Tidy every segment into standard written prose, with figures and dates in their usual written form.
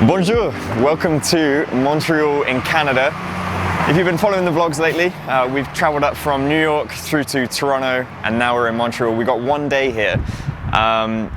Bonjour, welcome to Montreal in Canada. If you've been following the vlogs lately, we've traveled up from New York through to Toronto and now we're in Montreal. We got one day here and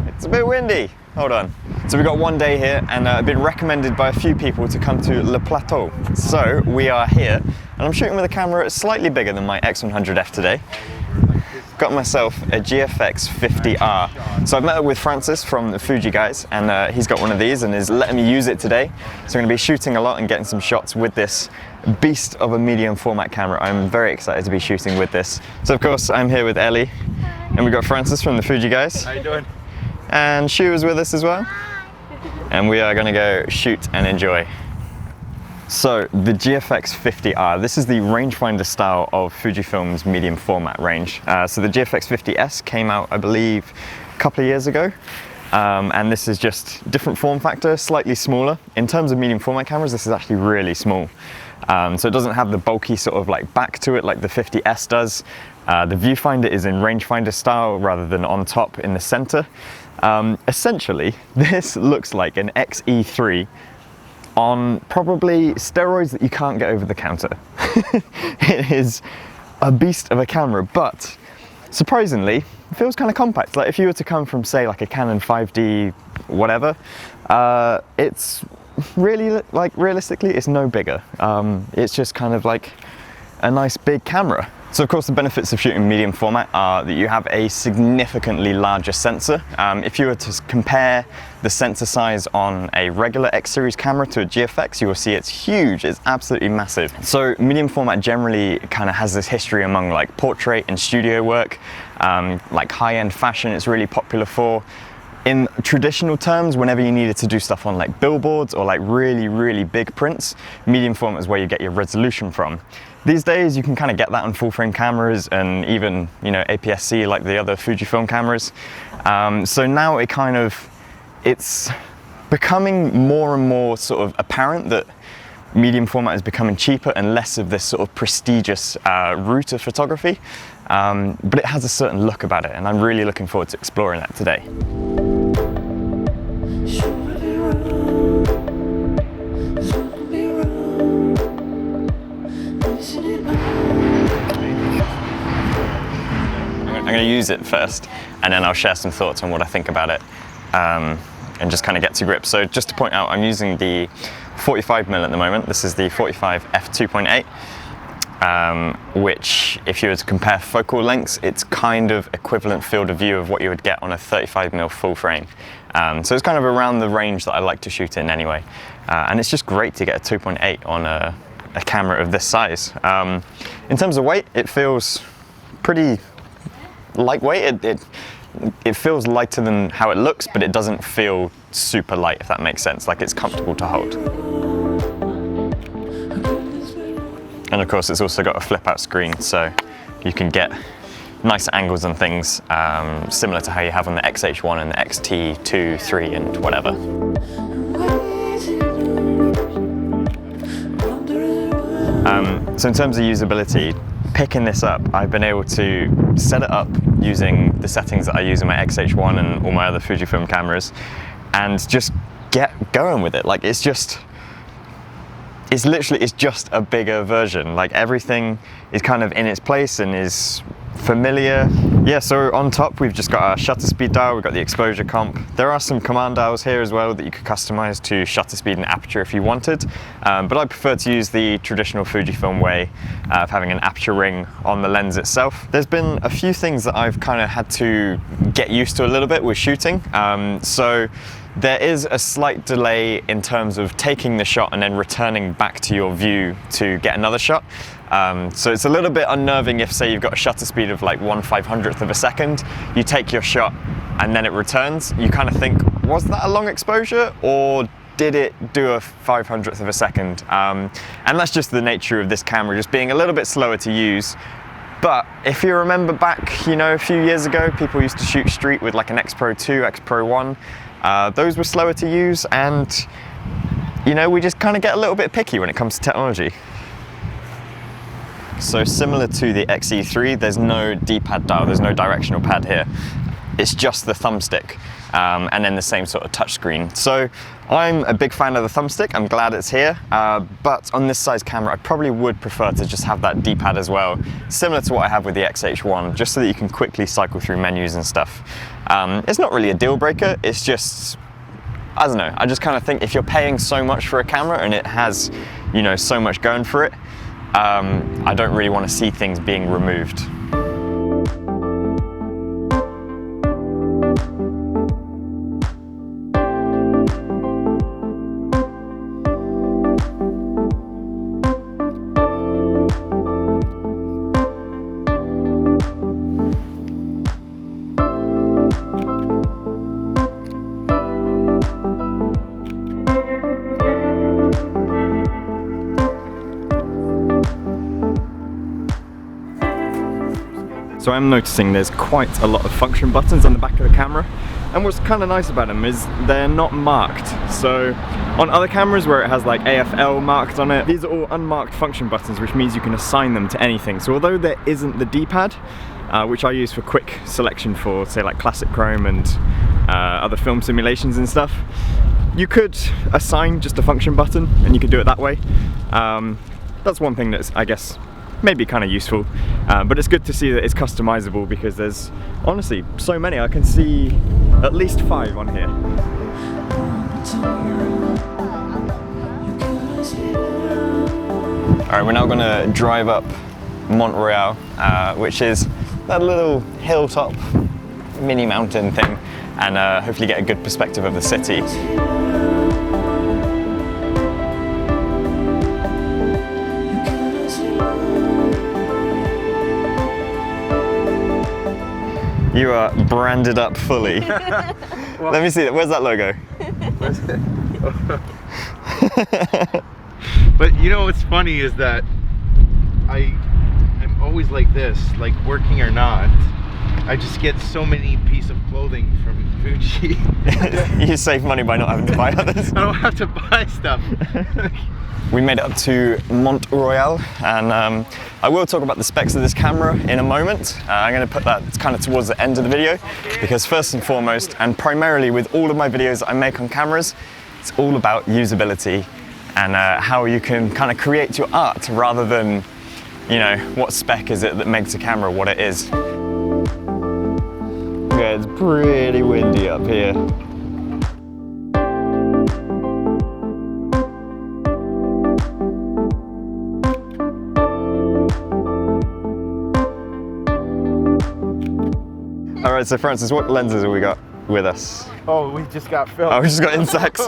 it's a bit windy. Hold on. So we got one day here and I've been recommended by a few people to come to Le Plateau. So we are here and I'm shooting with a camera slightly bigger than my X100F today. Got myself a GFX 50R. So I've met up with Francis from the Fuji Guys and he's got one of these and is letting me use it today. So I'm going to be shooting a lot and getting some shots with this beast of a medium format camera. I'm very excited to be shooting with this. So of course I'm here with Ellie and we've got Francis from the Fuji Guys. How you doing? And Shu is with us as well. And we are going to go shoot and enjoy. So the GFX 50R, this is the rangefinder style of Fujifilm's medium format range. So the GFX 50S came out, I believe, a couple of years ago. And this is just different form factor, slightly smaller. In terms of medium format cameras, this is actually really small. So it doesn't have the bulky sort of like back to it like the 50S does. The viewfinder is in rangefinder style rather than on top in the center. Essentially, this looks like an XE3 on probably steroids that you can't get over the counter. It is a beast of a camera, but surprisingly, it feels kind of compact. Like if you were to come from say like a Canon 5D whatever, it's really, like realistically, it's no bigger. It's just kind of like a nice big camera. So of course the benefits of shooting medium format are that you have a significantly larger sensor. If you were to compare the sensor size on a regular X series camera to a GFX, you will see it's huge, it's absolutely massive. So medium format generally kind of has this history among like portrait and studio work, like high-end fashion it's really popular for. In traditional terms, whenever you needed to do stuff on like billboards or like really big prints, medium format is where you get your resolution from. These days you can kind of get that on full frame cameras and even, you know, APS-C like the other Fujifilm cameras. So now it's becoming more and more sort of apparent that medium format is becoming cheaper and less of this sort of prestigious route of photography. But it has a certain look about it and I'm really looking forward to exploring that today. I'm going to use it first and then I'll share some thoughts on what I think about it and just kind of get to grips. So just to point out, I'm using the 45mm at the moment. This is the 45 f2.8, which if you were to compare focal lengths, it's kind of equivalent field of view of what you would get on a 35mm full frame. So it's kind of around the range that I like to shoot in anyway. And it's just great to get a 2.8 on a camera of this size. In terms of weight, it feels pretty lightweight. It feels lighter than how it looks, but it doesn't feel super light, if that makes sense. Like it's comfortable to hold. And of course, it's also got a flip out screen, so you can get nice angles and things, similar to how you have on the XH1 and the XT2, 3 and whatever. So in terms of usability, picking this up, I've been able to set it up using the settings that I use in my XH1 and all my other Fujifilm cameras and just get going with it. Like it's just a bigger version. Like everything is kind of in its place and is familiar. Yeah, so on top we've just got our shutter speed dial, we've got the exposure comp. There are some command dials here as well that you could customize to shutter speed and aperture if you wanted, but I prefer to use the traditional Fujifilm way of having an aperture ring on the lens itself. There's been a few things that I've kind of had to get used to a little bit with shooting. So there is a slight delay in terms of taking the shot and then returning back to your view to get another shot. So it's a little bit unnerving if, say, you've got a shutter speed of like 1/500th of a second, you take your shot and then it returns. You kind of think, was that a long exposure or did it do a 500th of a second? And that's just the nature of this camera, just being a little bit slower to use. But if you remember back, you know, a few years ago, people used to shoot street with like an X Pro 2, X Pro 1. Those were slower to use and, you know, we just kind of get a little bit picky when it comes to technology. So similar to the XE3, there's no D-pad dial, there's no directional pad here. It's just the thumbstick. and then the same sort of touchscreen. So I'm a big fan of the thumbstick. I'm glad it's here, but on this size camera, I probably would prefer to just have that D-pad as well, similar to what I have with the X-H1, just so that you can quickly cycle through menus and stuff. It's not really a deal breaker, it's just, I don't know, I just kind of think if you're paying so much for a camera and it has, you know, so much going for it, I don't really want to see things being removed. So I'm noticing there's quite a lot of function buttons on the back of the camera, and what's kind of nice about them is they're not marked. So on other cameras where it has like AFL marked on it, these are all unmarked function buttons, which means you can assign them to anything. So although there isn't the D-pad, which I use for quick selection for say like classic chrome and other film simulations and stuff, you could assign just a function button and you can do it that way. That's one thing that's, I guess, maybe kind of useful, but it's good to see that it's customizable, because there's honestly so many. I can see at least 5 on here. Alright, we're now going to drive up Montreal, which is that little hilltop mini mountain thing, and hopefully get a good perspective of the city. You are branded up fully. Let me see that. Where's that logo? But you know what's funny is that I'm always like this, like working or not. I just get so many pieces of clothing from Fuji. You save money by not having to buy others. I don't have to buy stuff. We made it up to Montreal, and I will talk about the specs of this camera in a moment. I'm going to put that kind of towards the end of the video, because first and foremost, and primarily with all of my videos that I make on cameras, it's all about usability and how you can kind of create your art rather than, you know, what spec is it that makes a camera what it is. Yeah, it's pretty windy up here. Alright, so Francis, what lenses have we got with us? Oh, we just got film. Oh, we just got insects.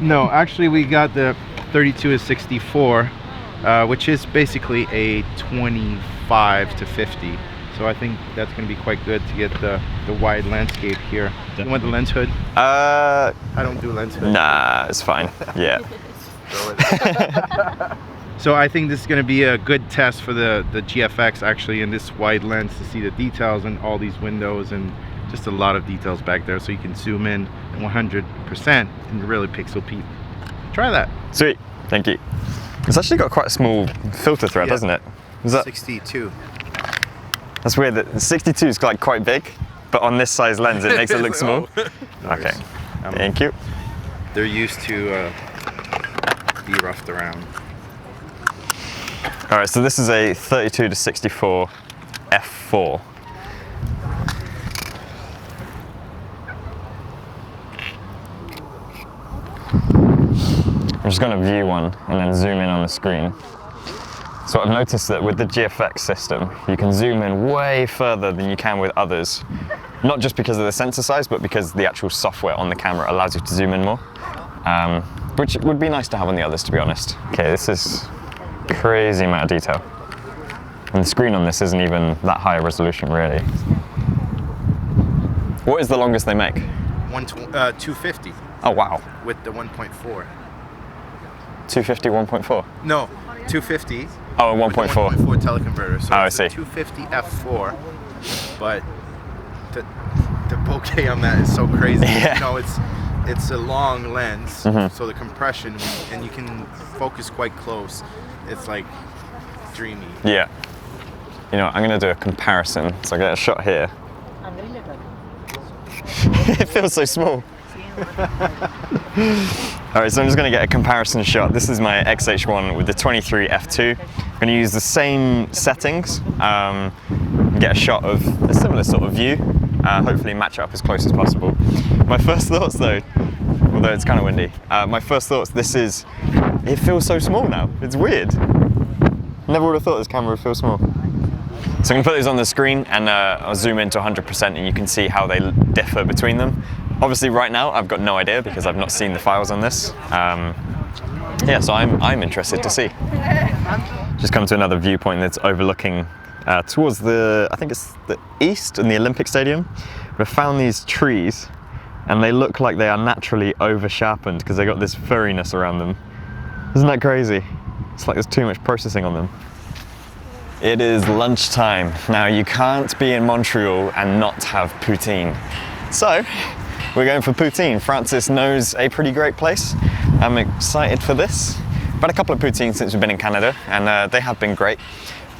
No, actually we got the 32-64, which is basically a 25-50. So I think that's going to be quite good to get the wide landscape here. You want the lens hood? I don't do lens hood. Nah, it's fine. Yeah. So I think this is going to be a good test for the GFX actually, in this wide lens, to see the details and all these windows and just a lot of details back there, so you can zoom in 100% and really pixel peep. Try that. Sweet, thank you. It's actually got quite a small filter thread, doesn't it? Is that 62? That's weird that 62 is like quite big, but on this size lens it makes it look small. Okay, thank you. They're used to be roughed around. All right, so this is a 32-64 f4. I'm just going to view one and then zoom in on the screen. So I've noticed that with the GFX system, you can zoom in way further than you can with others. Not just because of the sensor size, but because the actual software on the camera allows you to zoom in more. Which would be nice to have on the others, to be honest. Okay, this is crazy amount of detail. And the screen on this isn't even that high a resolution, really. What is the longest they make? 250. Oh, wow. With the 1.4. 250, 1.4? No, 250. Oh, 1.4. 1.4 teleconverter. So I it's see. A 250 f4, but the bokeh on that is so crazy. Yeah. You know, it's a long lens, so the compression, and you can focus quite close. It's like dreamy. Yeah. You know, I'm going to do a comparison. So I get a shot here. It feels so small. Alright, so I'm just going to get a comparison shot. This is my X-H1 with the 23 f2. I'm going to use the same settings, get a shot of a similar sort of view, hopefully match it up as close as possible. My first thoughts though, although it's kind of windy, my first thoughts, it feels so small now. It's weird. Never would have thought this camera would feel small. So I'm going to put these on the screen and I'll zoom into 100% and you can see how they differ between them. Obviously right now I've got no idea because I've not seen the files on this. Yeah, so I'm interested to see. Just come to another viewpoint that's overlooking towards I think it's the east in the Olympic Stadium. We've found these trees and they look like they are naturally over sharpened because they got this furriness around them. Isn't that crazy? It's like there's too much processing on them. It is lunchtime. Now you can't be in Montreal and not have poutine. So we're going for poutine. Francis knows a pretty great place. I'm excited for this. I've had a couple of poutines since we've been in Canada and they have been great,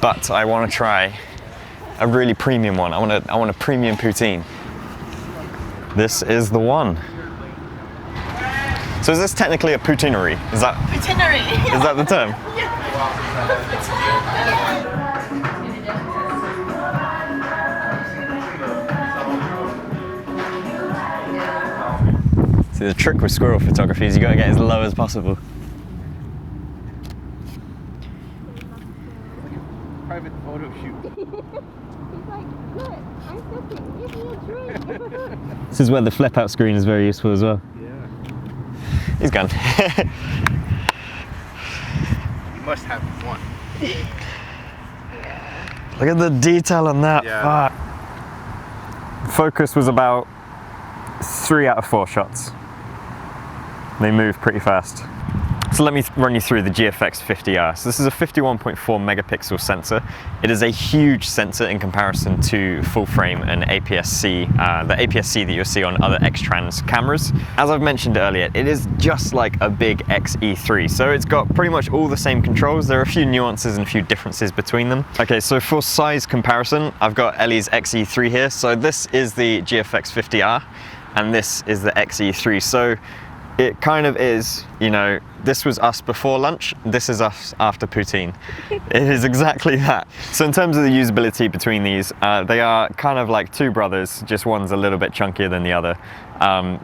but I want to try a really premium one. I want a premium poutine. This is the one. So is this technically a poutinery? Is that Poutinery? Is that the term? See, the trick with squirrel photography is you got to get as low as possible. Private photo shoot. He's like, look, I'm cooking, give me a drink. This is where the flip out screen is very useful as well. Yeah. He's gone. You must have one. Look at the detail on that. Yeah. Focus was about 3 out of 4 shots. They move pretty fast. So let me run you through the GFX 50R. So this is a 51.4 megapixel sensor. It is a huge sensor in comparison to full frame and APS-C, the APS-C that you'll see on other X-Trans cameras. As I've mentioned earlier, it is just like a big XE3. So it's got pretty much all the same controls. There are a few nuances and a few differences between them. Okay, so for size comparison, I've got ELLY's XE3 here. So this is the GFX 50R and this is the XE3. So it kind of is, you know, this was us before lunch, this is us after poutine. It is exactly that. So in terms of the usability between these, they are kind of like two brothers, just one's a little bit chunkier than the other.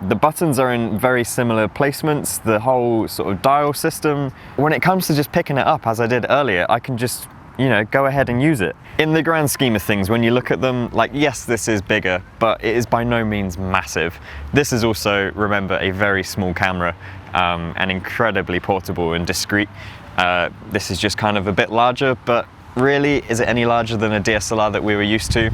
The buttons are in very similar placements, the whole sort of dial system. When it comes to just picking it up, as I did earlier, I can just, you know, go ahead and use it. In the grand scheme of things, when you look at them, like, yes, this is bigger, but it is by no means massive. This is also, remember, a very small camera and incredibly portable and discreet. This is just kind of a bit larger, but really, is it any larger than a DSLR that we were used to?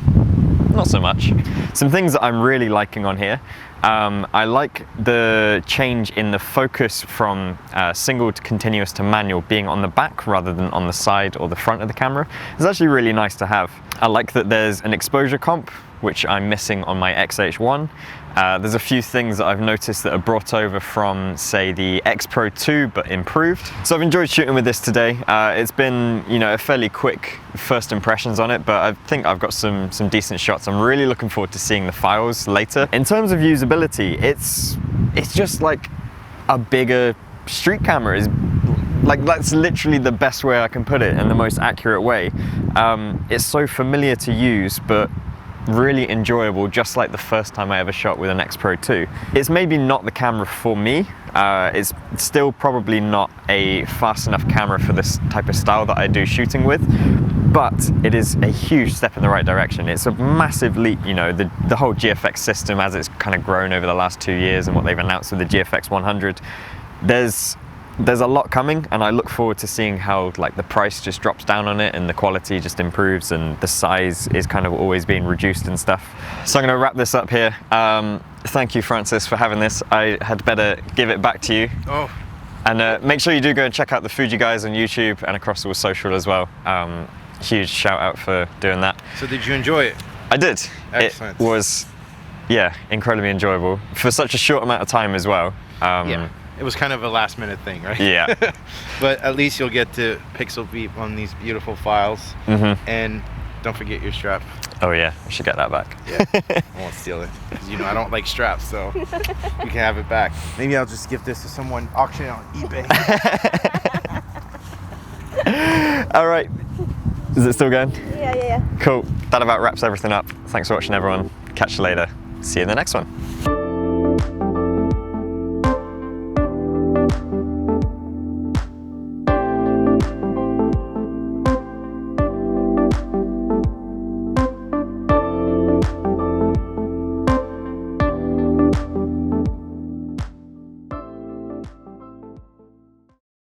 Not so much. Some things that I'm really liking on here. I like the change in the focus from single to continuous to manual being on the back rather than on the side or the front of the camera. It's actually really nice to have. I like that there's an exposure comp, which I'm missing on my X-H1. There's a few things that I've noticed that are brought over from, say, the X Pro 2, but improved. So I've enjoyed shooting with this today. It's been, you know, a fairly quick first impressions on it, but I think I've got some decent shots. I'm really looking forward to seeing the files later. In terms of usability, it's just like a bigger street camera. Like, that's literally the best way I can put it and the most accurate way. It's so familiar to use, but really enjoyable, just like the first time I ever shot with an X Pro 2. It's maybe not the camera for me. It's still probably not a fast enough camera for this type of style that I do shooting with, but it is a huge step in the right direction. It's a massive leap, you know, the whole GFX system as it's kind of grown over the last 2 years and what they've announced with the GFX 100. There's a lot coming, and I look forward to seeing how, like, the price just drops down on it and the quality just improves and the size is kind of always being reduced and stuff. So I'm going to wrap this up here. Thank you, Francis, for having this. I had better give it back to you. Oh. And make sure you do go and check out the Fuji Guys on YouTube and across all social as well. Huge shout out for doing that. So did you enjoy it? I did. Excellent. It was, yeah, incredibly enjoyable for such a short amount of time as well. Yeah. It was kind of a last minute thing, right? Yeah. But at least you'll get to pixel beat on these beautiful files. Mm-hmm. And don't forget your strap. Oh yeah, we should get that back. Yeah, I won't steal it. 'Cause, you know, I don't like straps, so you can have it back. Maybe I'll just give this to someone, auction it on eBay. All right, is it still going? Yeah. Cool, that about wraps everything up. Thanks for watching everyone. Catch you later. See you in the next one.